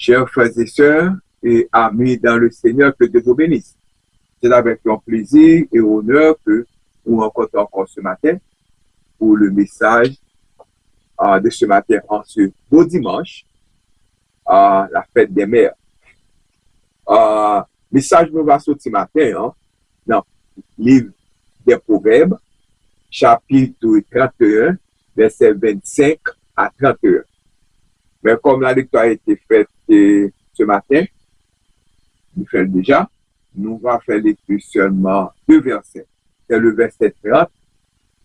Chers frères et sœurs et amis dans le Seigneur, que Dieu vous bénisse. C'est avec grand plaisir et honneur que nous rencontrons encore ce matin pour le message de ce matin en ce beau dimanche, la fête des mères. Message nous va sortir ce matin dans le livre des Proverbes, chapitre 31, verset 25 à 31. Mais comme la lecture a été faite ce matin, nous faisons déjà, nous allons faire lecture seulement deux versets. C'est le verset 30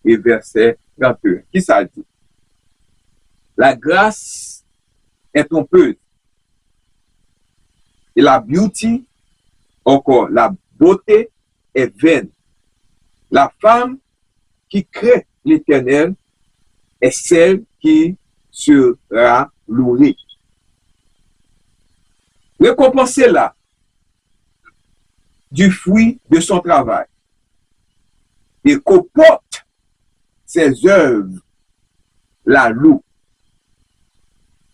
et verset 31. Qui ça dit? La grâce est trompeuse. Et la beauty, encore, la beauté est vaine. La femme qui crée l'Éternel est celle qui sera louée. Récompensez-la du fruit de son travail et qu'au porte ses œuvres la loue.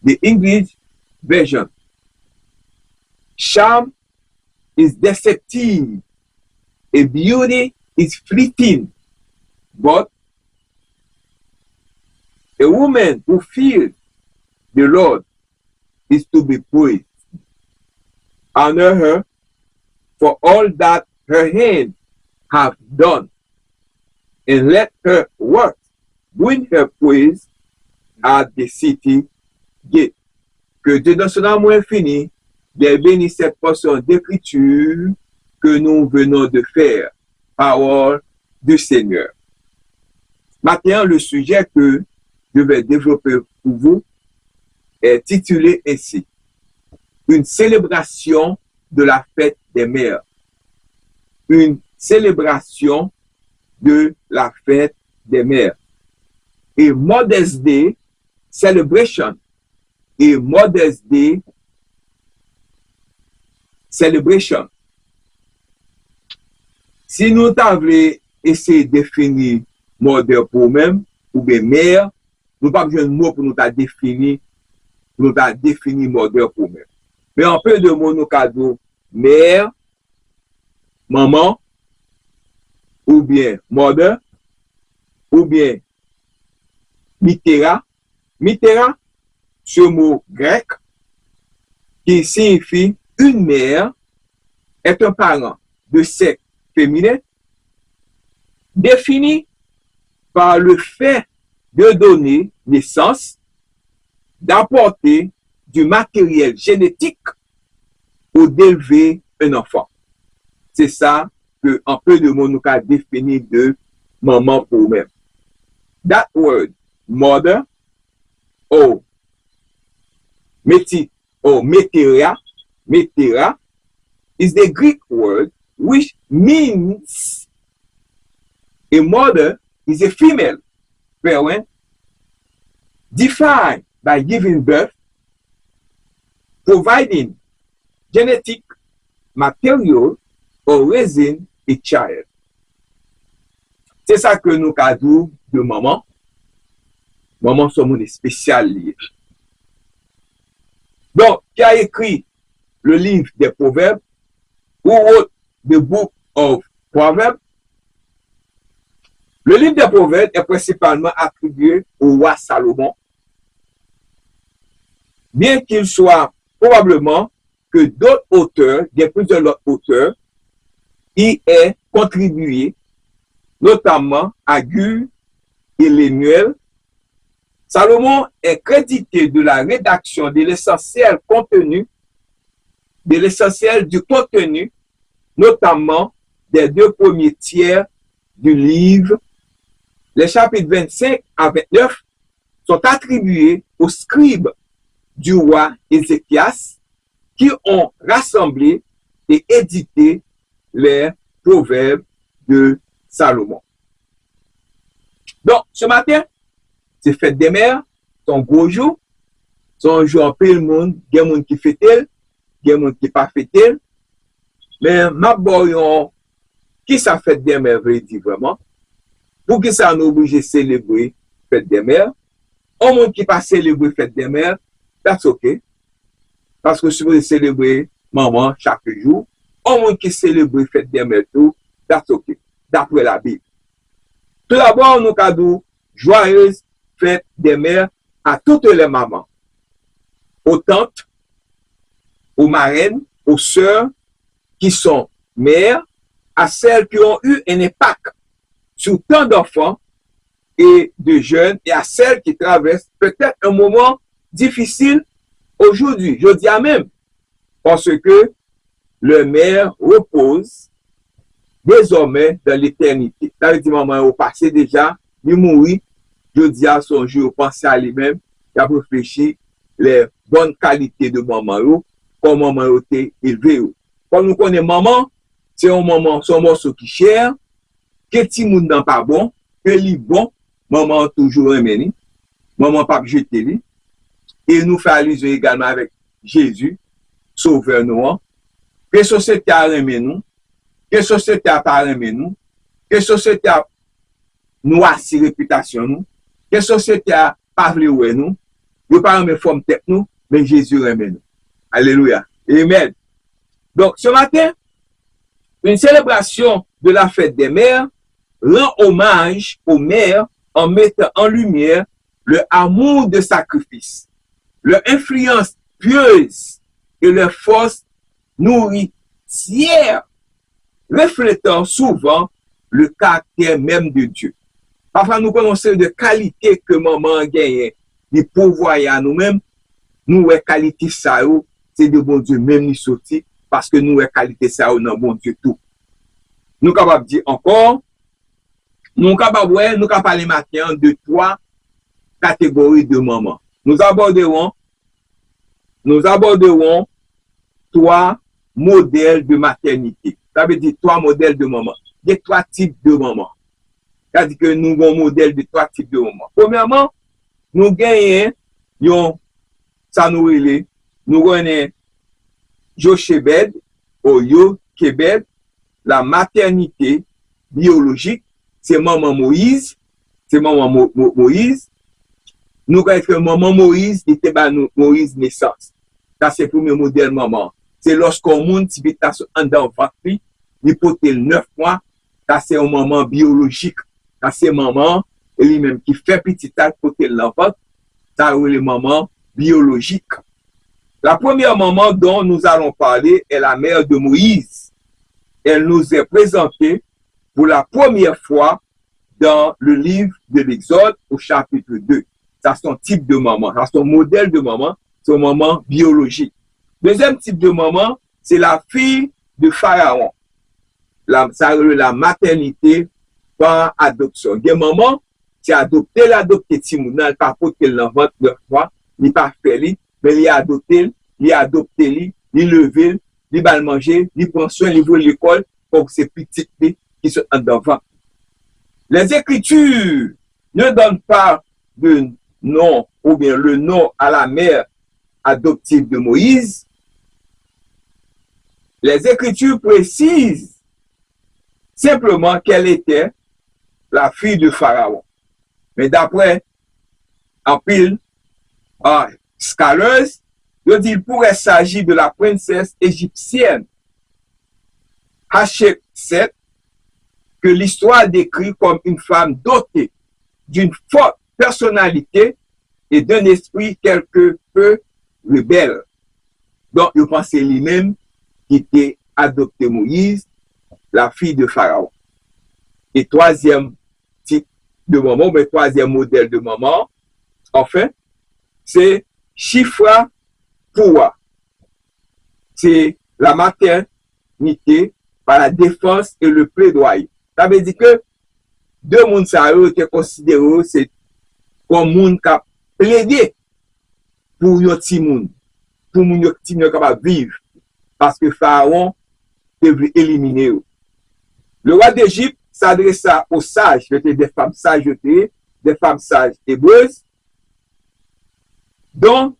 The English version. Charm is deceptive, a beauty is fleeting, but a woman who fears the Lord is to be praised. Honor her for all that her hands have done, and let her work bring her praise at the city gate. Que Dieu dans son amour infini bénisse cette portion d'écriture que nous venons de faire. Parole du Seigneur. Maintenant, le sujet que je vais développer pour vous est titulé ainsi: une célébration de la fête des mères. Une célébration de la fête des mères. A Mother's Day celebration. A Mother's Day celebration. Si nous t'avons essayé de définir mother pour même, ou bien mère, nous n'avons pas besoin de mots pour nous définir, mother pour même. Mais en peu de mots, nous avons mère, maman, ou bien mother, ou bien mitera. Mitera, ce mot grec qui signifie une mère, est un parent de sexe féminin défini par le fait de donner naissance, d'apporter du matériel génétique ou d'élever un enfant. C'est ça que, en peu de mots, nous avons défini de maman pour même. That word, mother, or metera, is the Greek word which means a mother is a female parent defined by giving birth, providing genetic material or raising a child. C'est ça que nous avons de maman. Maman, c'est mon spécial lié. Donc, qui a écrit le livre des Proverbes, who wrote the book of Proverbs? Le livre des Proverbes est principalement attribué au roi Salomon, bien qu'il soit probablement que d'autres auteurs, des plusieurs autres auteurs, y aient contribué, notamment Agur et Lemuel. Salomon est crédité de la rédaction de l'essentiel du contenu, notamment des deux premiers tiers du livre. Les chapitres 25 à 29 sont attribués aux scribes du roi Ézéchias qui ont rassemblé et édité les proverbes de Salomon. Donc, ce matin, c'est fête des mères, c'est un gros jour, c'est un jour en peu le monde, il y a des gens qui fêtent, il y a des gens qui ne pas fêtent. Mais ma boyon, qui ça fête des mères veut dire vraiment? Pour qui ça nous oblige de célébrer fête des mères? Un monde qui pas célébrer fête des mères, that's okay. parce que si vous célébrez maman chaque jour, au monde qui célèbre fête des mères tout, that's okay, d'après la Bible. Tout d'abord, nous avons joyeuse fête des mères à toutes les mamans, aux tantes, aux marraines, aux sœurs qui sont mères, à celles qui ont eu un impact sur tant d'enfants et de jeunes, et à celles qui traversent peut-être un moment difficile aujourd'hui, je dis à même, parce que le mère repose désormais dans l'éternité. Ça veut dire, maman, au passé déjà, il mourit, je dis à son jour, penser à lui-même, il a réfléchi les bonnes qualités de maman, comment maman a été élevée. Quand nous connaissons maman, c'est un moment, son morceau qui cher, que ti moun nan pas bon, que li bon, maman toujours aimé, maman pas jeté li. Et nous fait allusion également avec Jésus, sauveur nous, que société a aimé nous, que société a pas aimé nous, que société a nous assis réputation nous, que société a pas voulu ouais nous, nous pas aimé forme tête nous, mais Jésus aimé nous. Alléluia. Amen. Donc ce matin, une célébration de la fête des mères rend hommage aux mères en mettant en lumière le amour de sacrifice, leur influence pieuse et leur force nourricière, reflétant souvent le caractère même de Dieu. Parfois, nous connaissons de qualités que maman a gagné, de pouvoir à nous-mêmes, nous, qualité ça, c'est de bon Dieu même nous sorti, parce que nous, qualité ça, non bon Dieu tout. Nous sommes capables de dire encore, nous sommes capables de parler maintenant de 3 catégories de mamans. Nous aborderons 3 modèles de maternité. Ça veut dire 3 modèles de maman. Il y a 3 types de maman. C'est-à-dire que nous avons un modèle de 3 types de maman. Premièrement, nous gagnons, ça nous relève, nous gagnons Jochebed, ou Yo-Kebed, la maternité biologique, c'est maman Moïse, Moïse. Nous connaissons que maman Moïse était Moïse naissance. Ça, c'est le premier modèle maman. C'est lorsqu'on monte, si vite en dans le il peut 9 mois, ça c'est un maman biologique. Ça c'est maman, lui-même qui fait petit à côté de l'enfant, ça c'est le maman biologique. La première maman dont nous allons parler est la mère de Moïse. Elle nous est présentée pour la première fois dans le livre de l'Exode au chapitre 2. Ça, c'est son type de maman, ça, c'est son modèle de maman, son maman biologique. Deuxième type de maman, c'est la fille de Pharaon. Ça, la maternité par adoption. Des mamans, c'est adopté, l'adopté Timouna, pas porter l'enfant de fois, il pas fait, mais il a adopté, il levé, il va le manger, il prend soin, il va à l'école pour ces petites filles qui sont en devant. Les Écritures ne donnent pas de nom ou bien le nom à la mère adoptive de Moïse. Les Écritures précisent simplement qu'elle était la fille de Pharaon. Mais d'après en pile scaleuse, il pourrait s'agir de la princesse égyptienne Hatshepsut, que l'histoire décrit comme une femme dotée d'une forte personnalité et d'un esprit quelque peu rebelle. Donc, je pense que c'est lui-même qui était adopté Moïse, la fille de Pharaon. Et troisième type de maman, mais troisième modèle de maman, enfin, c'est Shifra Poua. C'est la maternité par la défense et le plaidoyer. Ça veut dire que deux mondes ça étaient considérés c'est comme monde qui a plaidé pour nos petits monde, pour nos petits monde capable vivre, parce que Pharaon devait éliminer eux. Le roi d'Égypte s'adressa aux sages, des femmes sages, des femmes sages hébreuses, dont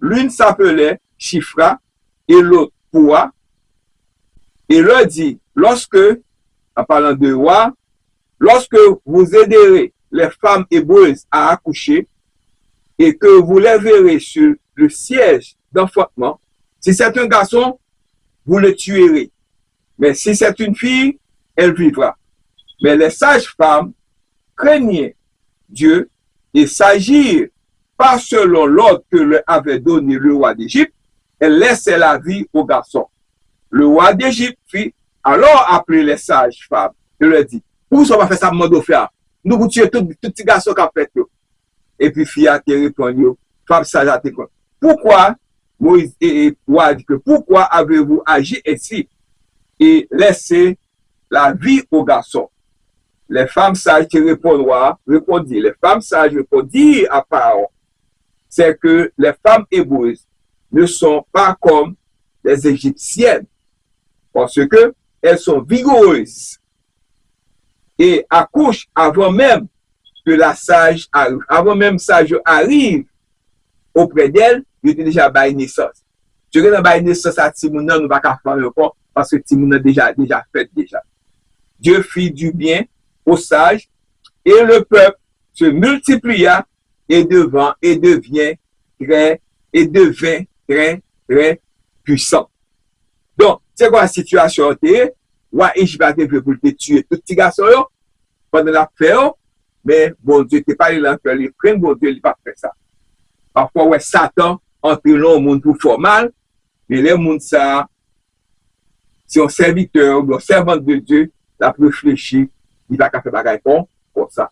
l'une s'appelait Shifra et l'autre Poua, et leur dit, en parlant de roi, lorsque vous aiderez les femmes hébreuses à accoucher et que vous les verrez sur le siège d'enfantement. Si c'est un garçon, vous le tuerez. Mais si c'est une fille, elle vivra. Mais les sages-femmes craignaient Dieu et s'agirent pas selon l'ordre que leur avait donné le roi d'Égypte, elles laissaient la vie au garçon. Le roi d'Égypte fit alors appeler les sages-femmes et leur dit, où ça va faire ça, monde faire? Nous vous tuer tout petit garçon qui a fait. Et puis, fille a te répondu, femme sage a te répondu. Pourquoi, Moïse et roi dit que, pourquoi avez-vous agi ainsi et laissé la vie au garçon? Les femmes sages qui répondirent, les femmes sages répondirent à Pharaon, c'est que les femmes hébreuses ne sont pas comme les Égyptiennes, parce que elles sont vigoureuses et accouchent avant même que la sage arrive, avant même sage arrive auprès d'elle, il était déjà bail naissance. Tu regardes bail naissance à Timouna, nous va pas faire encore parce que Timouna déjà fait déjà. Dieu fit du bien aux sages et le peuple se multiplia et devint très puissant. Donc, c'est quoi la situation? Roi Égypte a fait pour te tuer tout petit garçon pendant la paix, mais bon Dieu t'es pas là que les prenne, bon Dieu il pas fait ça. Parfois ouais Satan entre le monde pour formal, mais les monde ça si un serviteur ou un servant de Dieu la réfléchir, il va faire bagaille comme ça.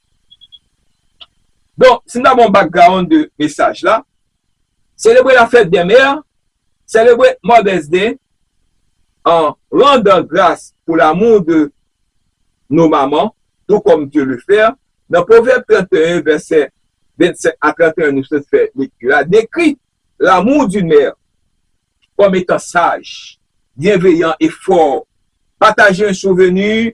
Donc, si nous avons un background de message là, célébrer la fête des mères, célébrer Mother's Day en rendant grâce pour l'amour de nos mamans, tout comme Dieu le fait. Dans Proverbe 31, verset 25 à 31, nous sommes fait lecture, a décrit l'amour d'une mère comme étant sage, bienveillant et fort. Partagez un souvenir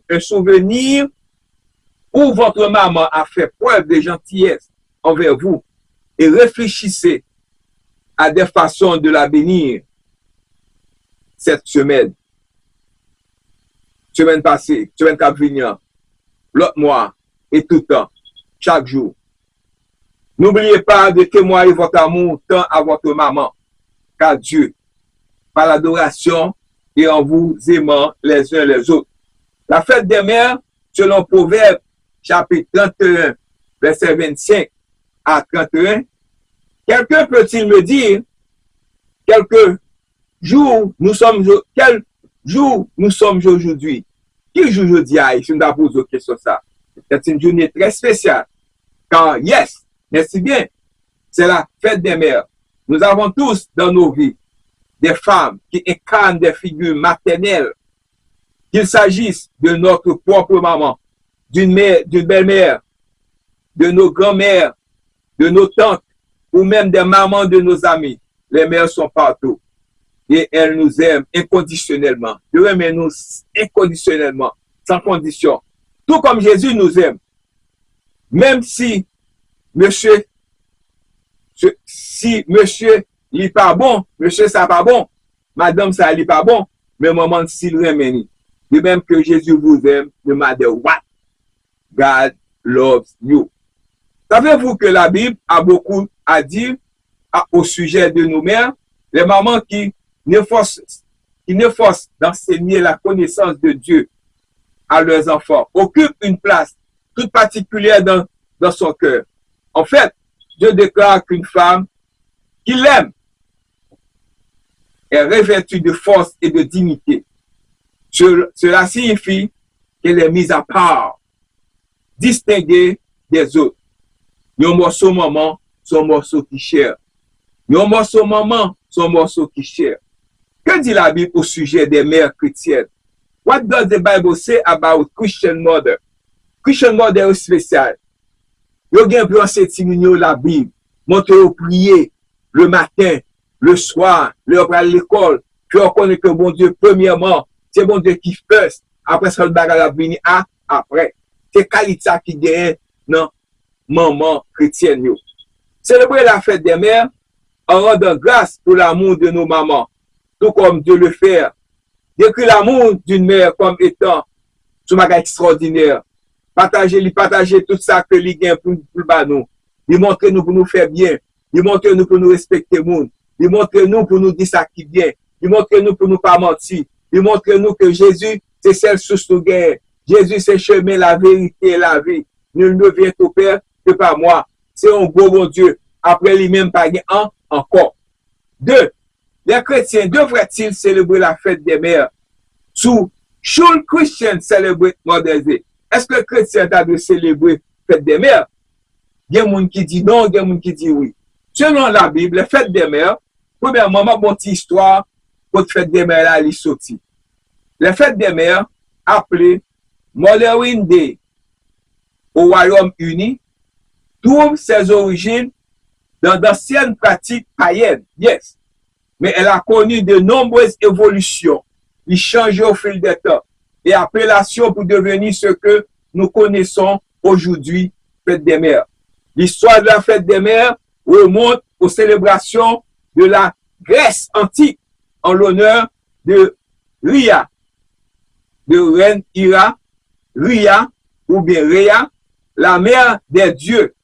où votre maman a fait preuve de gentillesse envers vous et réfléchissez à des façons de la bénir cette semaine passée, semaine qui vient, l'autre mois et tout le temps, chaque jour. N'oubliez pas de témoigner votre amour tant à votre maman qu'à Dieu, par l'adoration et en vous aimant les uns les autres. La fête des mères, selon Proverbe, chapitre 31, verset 25 à 31, quelqu'un peut-il me dire quel jour nous sommes aujourd'hui? Quel jour aujourd'hui? Si nous avons posé une question ça. C'est une journée très spéciale. Car, yes, merci bien, c'est la fête des mères. Nous avons tous dans nos vies des femmes qui incarnent des figures maternelles, qu'il s'agisse de notre propre maman, d'une belle-mère, de nos grands-mères, de nos tantes, ou même des mamans de nos amis. Les mères sont partout. Et elles nous aiment inconditionnellement. Dieu aime nous inconditionnellement, sans condition. Tout comme Jésus nous aime. Même si monsieur il pas bon, monsieur ça pas bon, madame ça il pas bon, mais maman s'il aime. De même que Jésus vous aime, no matter what, God loves you. Savez-vous que la Bible a beaucoup à dire au sujet de nos mères, les mamans qui ne forcent d'enseigner la connaissance de Dieu à leurs enfants, occupent une place toute particulière dans son cœur. En fait, Dieu déclare qu'une femme qui l'aime est revêtue de force et de dignité. Cela signifie qu'elle est mise à part, distinguée des autres. Yon morceau maman, son morceau qui cher. Yon morceau maman, son morceau qui cher. Que dit la Bible au sujet des mères chrétiennes? What does the Bible say about Christian mother? Christian mother est spécial. Yo gen pour enseigner la Bible, monter au prier le matin, le soir, leur à l'école, puis on connaît que bon Dieu, premièrement, c'est bon Dieu qui first, après ça le bagage a venir après. C'est qualité qui gagne, non, maman chrétienne yo. Célébrer la fête des mères en rendant grâce pour l'amour de nos mamans, tout comme Dieu le fait. Décrit l'amour d'une mère comme étant un bagage extraordinaire. Partager tout ça que li gagne pour nous. Il montre nous pour nous faire bien. Il montre nous pour nous respecter monde. Il montre nous pour nous dire ça qui vient. Il montre nous pour nous pas mentir. Il montre nous que Jésus, c'est celle source de guerre. Jésus, c'est le chemin, la vérité et la vie. Nul ne vient au Père que par moi. C'est un beau bon Dieu. Après lui-même, pas un encore. 2. Les chrétiens devraient-ils célébrer la fête des mères? Should Christians celebrate Mother's Day? Est-ce que le chrétien doit célébrer la fête des mères? Il y a des gens qui disent non, il y a des gens qui disent oui. Selon la Bible, la fête des mères, premièrement, ma bonne histoire pour la fête des mères là, elle est sortie. La fête des mères, appelée Mother's Day au Royaume-Uni, trouve ses origines dans d'anciennes pratiques païennes, yes. Mais elle a connu de nombreuses évolutions. Il change au fil des temps et appellation pour devenir ce que nous connaissons aujourd'hui, fête des mères. L'histoire de la fête des mères remonte aux célébrations de la Grèce antique en l'honneur de Rhea, de reine Ira, Rhea ou bien Rhea, la mère des dieux.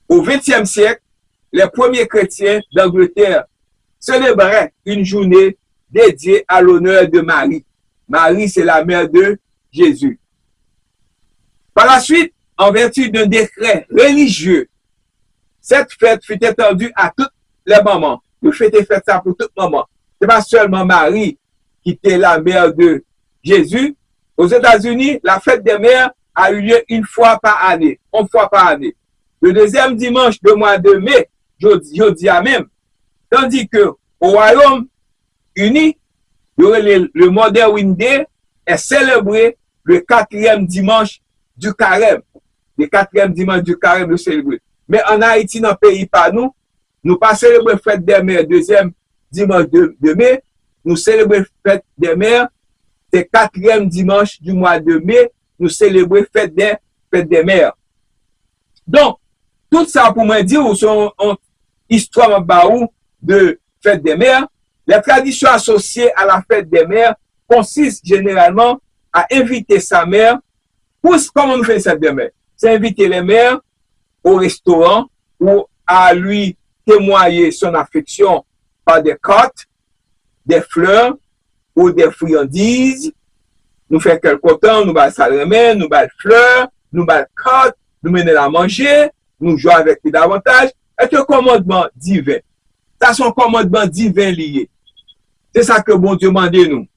Au XXe siècle, les premiers chrétiens d'Angleterre célébraient une journée dédiée à l'honneur de Marie. Marie, c'est la mère de Jésus. Par la suite, en vertu d'un décret religieux, cette fête fut étendue à toutes les mamans. Le fait est fait ça pour toutes mamans. Ce n'est pas seulement Marie qui était la mère de Jésus. Aux États-Unis, la fête des mères a eu lieu une fois par année. Le deuxième dimanche du mois de mai, jeudi à même. Tandis que au Royaume-Uni, le Mother's Day est célébré le 4e dimanche du carême. Le 4e dimanche du carême le célébrer. Mais en Haïti, dans le pays par nous pas célébrer fête des mères, 2e dimanche de mai, nous célébrons fête des mères, c'est 4e dimanche du mois de mai, nous célébrons fête des mères. Donc, tout ça pour me dire, ou son histoire de fête des mères, les traditions associées à la fête des mères consistent généralement à inviter sa mère. Comment on fait cette des mères? C'est inviter les mères au restaurant ou à lui témoigner son affection par des cartes, des fleurs ou des friandises. Nous faisons quelque temps, nous allons saluer, nous allons fleurs, nous allons cartes, nous menons à manger, nous jouons avec lui davantage. C'est un commandement divin. Ça, c'est un commandement divin lié. C'est ça que bon Dieu m'a dit nous.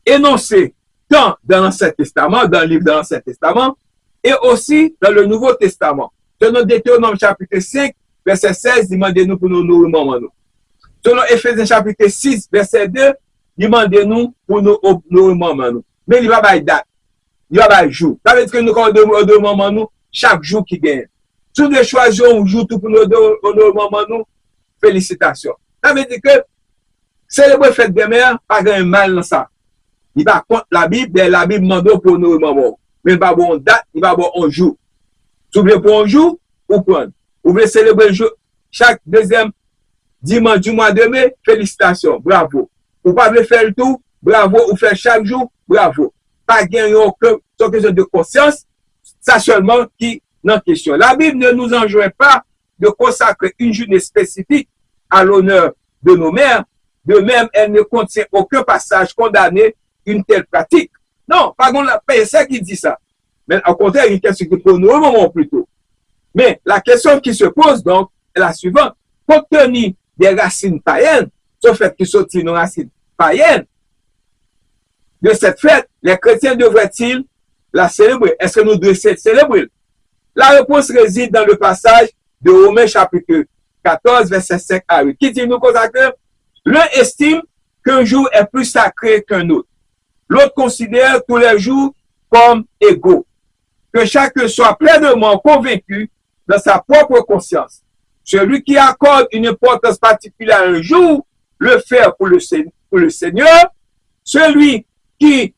Énoncé tant dans l'Ancien Testament, dans le livre de l'Ancien Testament, et aussi dans le Nouveau Testament. Selon Deutéronome chapitre 5, verset 16, demandez-nous pour nous nourrir nous. Selon Éphésiens chapitre 6, verset 2, demandez-nous pour nous nourrir nous. Mais il va pas date, il va pas jour. Ça veut dire que nous demandons nous chaque jour qui gagne. Si nous choisissons un jour tout pour nous nourrir nous, félicitations. Ça veut dire que célébrer fête des mères, pas grand mal dans ça. Il va contre la Bible demande pour nous maman. Mais il va bon date, il va bon un jour. Si vous voulez pour un jour, ou prendre. Vous voulez célébrer le jour, chaque 2e dimanche du mois de mai, félicitations, bravo. Vous ne pouvez pas faire le tout, bravo, ou faire chaque jour, bravo. Pas gagner aucune question de conscience, ça seulement qui est en question. La Bible ne nous enjoint pas de consacrer une journée spécifique à l'honneur de nos mères. De même, elle ne contient aucun passage condamné une telle pratique. Non, pas c'est ça qui dit ça. Mais au contraire, il y a une question qui pose nous au moment plutôt. Mais la question qui se pose donc est la suivante. Compte tenu des racines païennes, ce fait qu'ils sont une racine païenne, de cette fête, les chrétiens devraient-ils la célébrer? Est-ce que nous devons célébrer? La réponse réside dans le passage de Romains chapitre 14, verset 5 à 8, qui dit nous consacrer. L'un estime qu'un jour est plus sacré qu'un autre. L'autre considère tous les jours comme égaux. Que chacun soit pleinement convaincu dans sa propre conscience. Celui qui accorde une importance particulière à un jour, le fait pour le Seigneur. Celui qui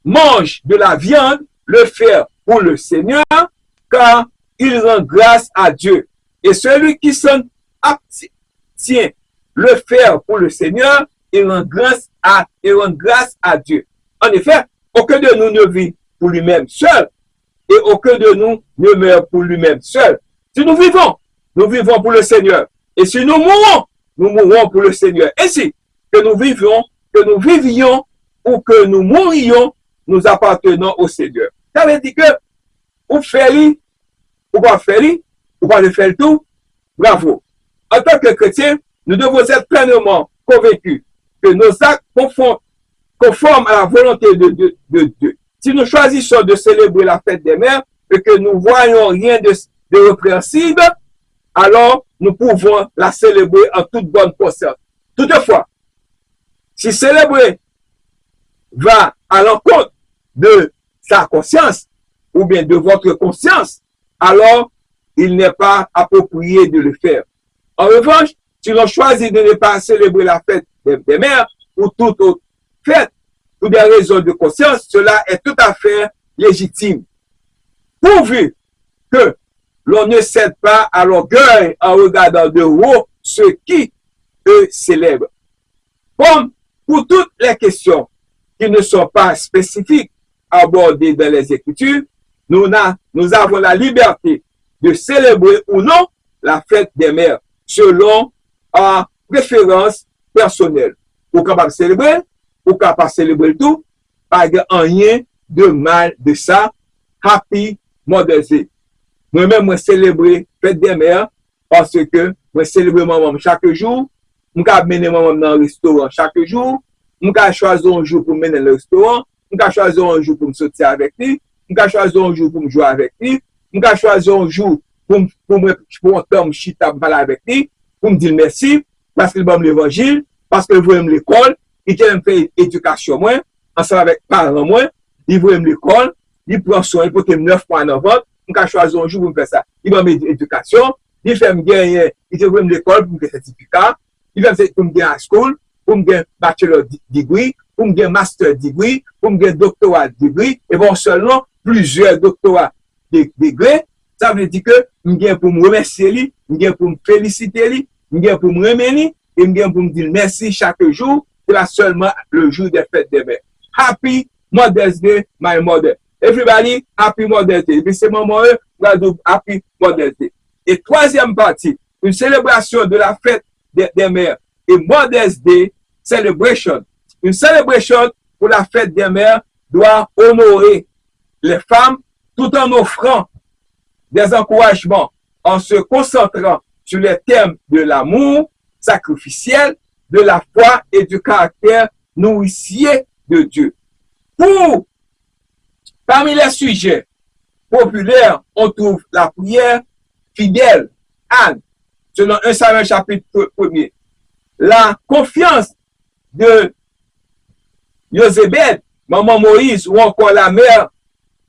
mange de la viande, le fait pour le Seigneur, car il rend grâce à Dieu. Et celui qui s'en abstient, le faire pour le Seigneur, et rend grâce à Dieu. En effet, aucun de nous ne vit pour lui-même seul, et aucun de nous ne meurt pour lui-même seul. Si nous vivons nous vivons pour le Seigneur. Et si nous mourrons pour le Seigneur. Ainsi que nous vivions ou que nous mourions, nous appartenons au Seigneur. Ça veut dire que ou faire, ou pas faire, ou pas le faire tout, bravo. En tant que chrétiens, nous devons être pleinement convaincus que nos actes conformes à la volonté de Dieu. Si nous choisissons de célébrer la fête des mères et que nous voyons rien de répréhensible, alors nous pouvons la célébrer en toute bonne conscience. Toutefois, si célébrer va à l'encontre de sa conscience ou bien de votre conscience, alors il n'est pas approprié de le faire. En revanche, si l'on choisit de ne pas célébrer la fête des mères ou toute autre fête pour des raisons de conscience, cela est tout à fait légitime. Pourvu que l'on ne cède pas à l'orgueil en regardant de haut ceux qui eux célèbrent. Comme pour toutes les questions qui ne sont pas spécifiques abordées dans les Écritures, nous avons la liberté de célébrer ou non la fête des mères selon la préférence personnelle. Ou capable de célébrer, ou capable de célébrer tout, pas rien de mal de ça. Happy Mother's Day. Moi-même, moi célébrer fête des mères parce que moi célébrer maman chaque jour. Je vais mener maman dans le restaurant chaque jour. Je vais choisir un jour pour mener le restaurant. Je vais choisir un jour pour me sortir avec lui. Je vais choisir un jour pour me jouer avec lui. Je vais choisir un jour pour me chita parler avec lui, pour me dire merci, parce qu'il va me l'évangile, parce qu'il veut me l'école, il veut me faire éducation, moi, ensemble avec parents, moi, il veut me l'école, il prend soin, il peut me 9 points en vente, je vais choisir un jour pour me faire ça. Il va me l'éducation, il fait me gagner, il veut me l'école pour me faire certificat, il va me faire pour me gagner à school, pour me gagner bachelor degree, pour me gagner master degree, pour me gagner doctorat degree, et bon seulement plusieurs doctorats degrés. Ça veut dire que je viens pour me remercier, je viens pour me féliciter, je viens pour me remercier et je viens pour me dire merci chaque jour. C'est là seulement le jour des fêtes des mères. Happy Mother's Day, my mother. Everybody, Happy Mother's Day. C'est mon mot, Happy Mother's Day. Et troisième partie, une célébration de la fête des mères et Mother's Day celebration. Une célébration pour la fête des mères doit honorer les femmes tout en offrant des encouragements en se concentrant sur les thèmes de l'amour sacrificiel, de la foi et du caractère nourricier de Dieu. Parmi les sujets populaires, on trouve la prière fidèle, Anne, selon 1 Samuel chapitre 1er. La confiance de Yosébed, maman Moïse, ou encore la mère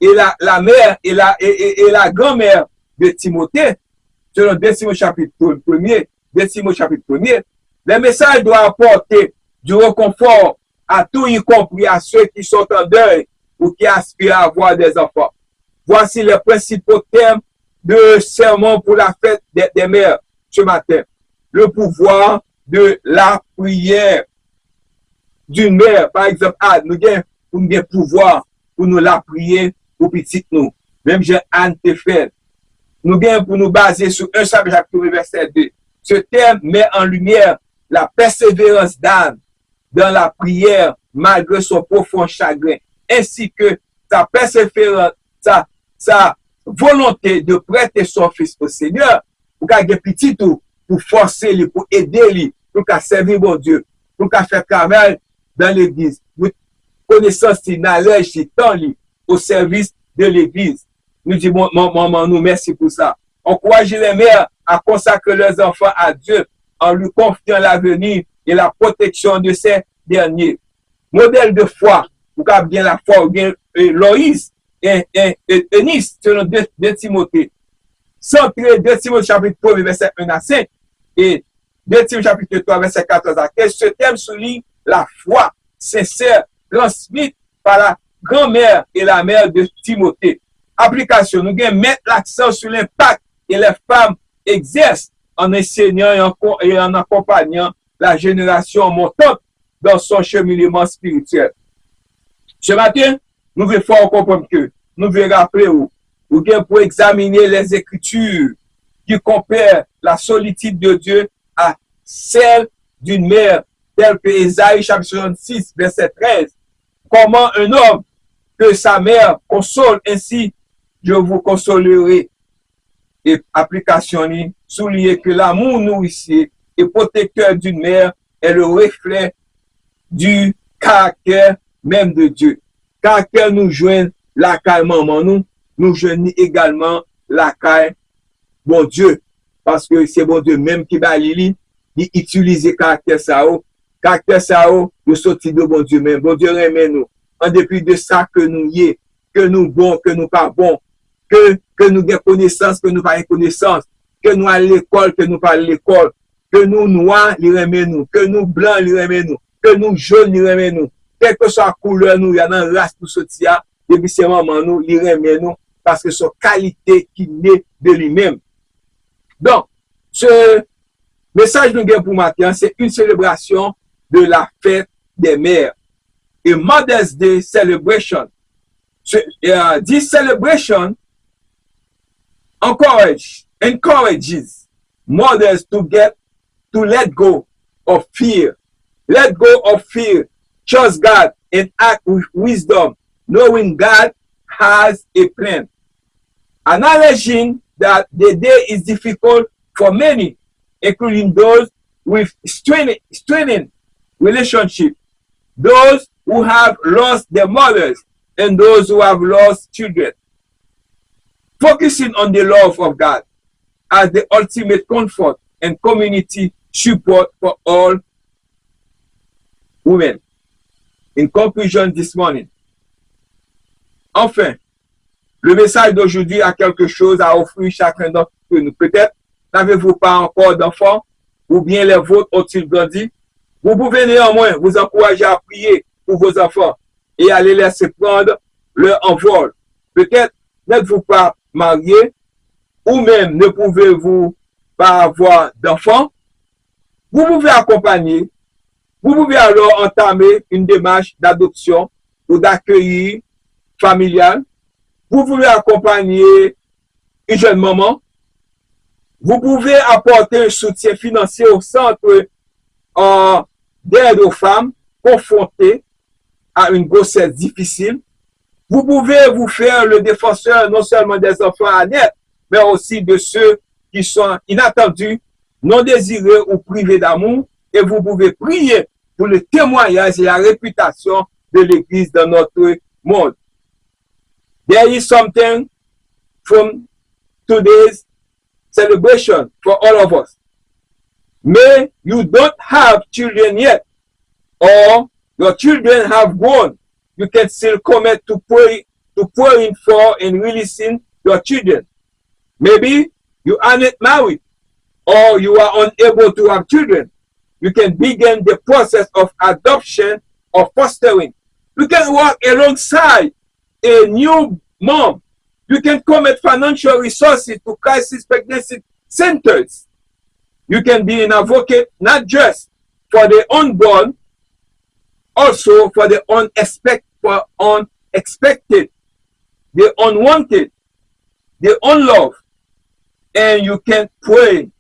et la mère et la grand-mère de Timothée, selon 2 Timothée chapitre 1er, 2 Timothée chapitre 1er, les messages doivent apporter du réconfort à tous, y compris à ceux qui sont en deuil ou qui aspirent à avoir des enfants. Voici les principaux thèmes de sermon pour la fête des mères ce matin. Le pouvoir de la prière d'une mère, par exemple, nous avons pouvoir pour nous la prier pour petit nous. Même j'ai Anne te fait. Nous avons pour nous baser sur 1 Samuel chapitre verset 2. Ce thème met en lumière la persévérance d'Anne dans la prière malgré son profond chagrin, ainsi que sa persévérance, sa volonté de prêter son fils au Seigneur, pour qu'il petit tout, pour forcer lui, pour aider lui, pour qu'il servir mon Dieu, pour qu'il faire travail dans l'église, pour connaissance, knowledge, temps lui, au service de l'église. Nous disons, maman, nous merci pour ça. Encouragez les mères à consacrer leurs enfants à Dieu en lui confiant l'avenir et la protection de ces derniers. Modèle de foi, vous avez bien la foi, ou bien Loïs et Eunice, selon 2 Timothée. Centré 2 Timothée chapitre 1, verset 1 à 5, et 2 Timothée chapitre 3, verset 14 à 15, ce thème souligne la foi sincère transmise par la grand-mère et la mère de Timothée. Application, nous allons mettre l'accent sur l'impact que les femmes exercent en enseignant et en accompagnant la génération montante dans son cheminement spirituel. Ce matin, nous voulons faire comprendre que nous voulons rappeler ou bien pour examiner les Écritures qui compèrent la solitude de Dieu à celle d'une mère, tel que Ésaïe chapitre 66, verset 13. Comment un homme que sa mère console, ainsi je vous consolerai. Et application souligner que l'amour nourricier et protecteur d'une mère est le reflet du caractère même de Dieu. Caractère nous joigne la caille maman nous joignent également la caille bon Dieu. Parce que c'est bon Dieu même qui va il utilise caractère ça. Caractère ça, nous sortis de bon Dieu même. Bon Dieu remet nous. En dépit de ça que nous y est, que nous bon, que nous pas bon, que nous avons connaissance, que nous pas connaissance, que nous à l'école, que nous pas à l'école, que nous noirs, il remet nous, que nous blancs, il remet nous, que nous jaunes, il remet nous. Quelle que soit la couleur, nous, il y a une race pour sortir, et puis c'est maman nous, il remet nous, parce que c'est qualité qui naît de lui-même. Donc, ce message nous avons pour matin, c'est une célébration de la fête des mères. A Mother's Day celebration. This celebration encourages mothers to let go of fear. Let go of fear. Trust God and act with wisdom, knowing God has a plan. Acknowledging that the day is difficult for many, including those with straining relationship, those who have lost their mothers, and those who have lost children. Focusing on the love of God as the ultimate comfort and community support for all women. In conclusion this morning, enfin, le message d'aujourd'hui a quelque chose à offrir chacun d'entre nous. Peut-être n'avez-vous pas encore d'enfants, ou bien les vôtres ont-ils grandi. Vous pouvez néanmoins vous encourager à prier pour vos enfants et à les laisser prendre leur envol. Peut-être n'êtes-vous pas marié, ou même ne pouvez-vous pas avoir d'enfants. Vous pouvez accompagner, vous pouvez alors entamer une démarche d'adoption ou d'accueil familial. Vous pouvez accompagner une jeune maman. Vous pouvez apporter un soutien financier au centre d'aide aux femmes confrontées à une grossesse difficile. Vous pouvez vous faire le défenseur non seulement des enfants à naître, mais aussi de ceux qui sont inattendus, non désirés ou privés d'amour. Et vous pouvez prier pour le témoignage et la réputation de l'Église dans notre monde. There is something from today's celebration for all of us. May you don't have children yet, or your children have grown. You can still commit to praying for and releasing your children. Maybe you are not married, or you are unable to have children. You can begin the process of adoption or fostering. You can work alongside a new mom. You can commit financial resources to crisis pregnancy centers. You can be an advocate not just for the unborn, also for the unexpected, the unwanted, the unloved. And you can pray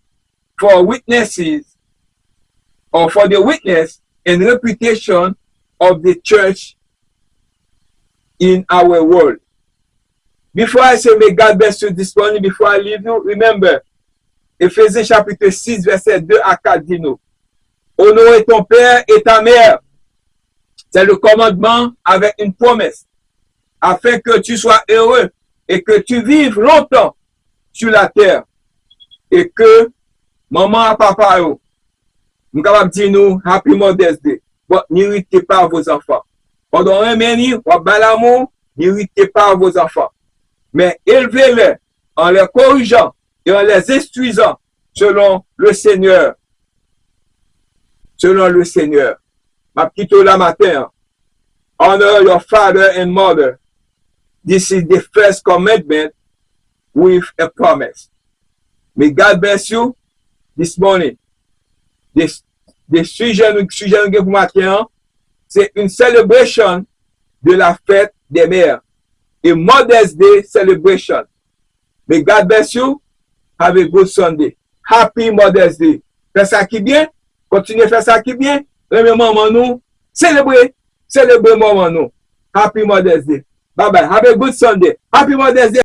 for witnesses or for the witness and reputation of the church in our world. Before I say may God bless you this morning, before I leave you, remember, Éphésiens chapitre 6, verset 2 à 4 dit nous, honore ton père et ta mère. C'est le commandement avec une promesse, afin que tu sois heureux et que tu vives longtemps sur la terre. Et que maman et papa, nous capable dire nous, Happy Mother's Day. Bon, n'irritez pas vos enfants. Pendant un minute, ou bel amour, n'irritez pas vos enfants. Mais élevez-les en les corrigeant et en les instruisant selon le Seigneur. Selon le Seigneur. Ma petite la matin. Honor your father and mother. This is the first commandment with a promise. May God bless you this morning. Le sujet pour matin, c'est une celebration de la fête des mères. A Mother's Day celebration. May God bless you. Have a good Sunday. Happy Mother's Day. Fais ça qui bien. Continuez à faire ça qui bien. Remets maman nous. Célébrez. Célébrez maman nous. Happy Mother's Day. Bye bye. Have a good Sunday. Happy Mother's Day.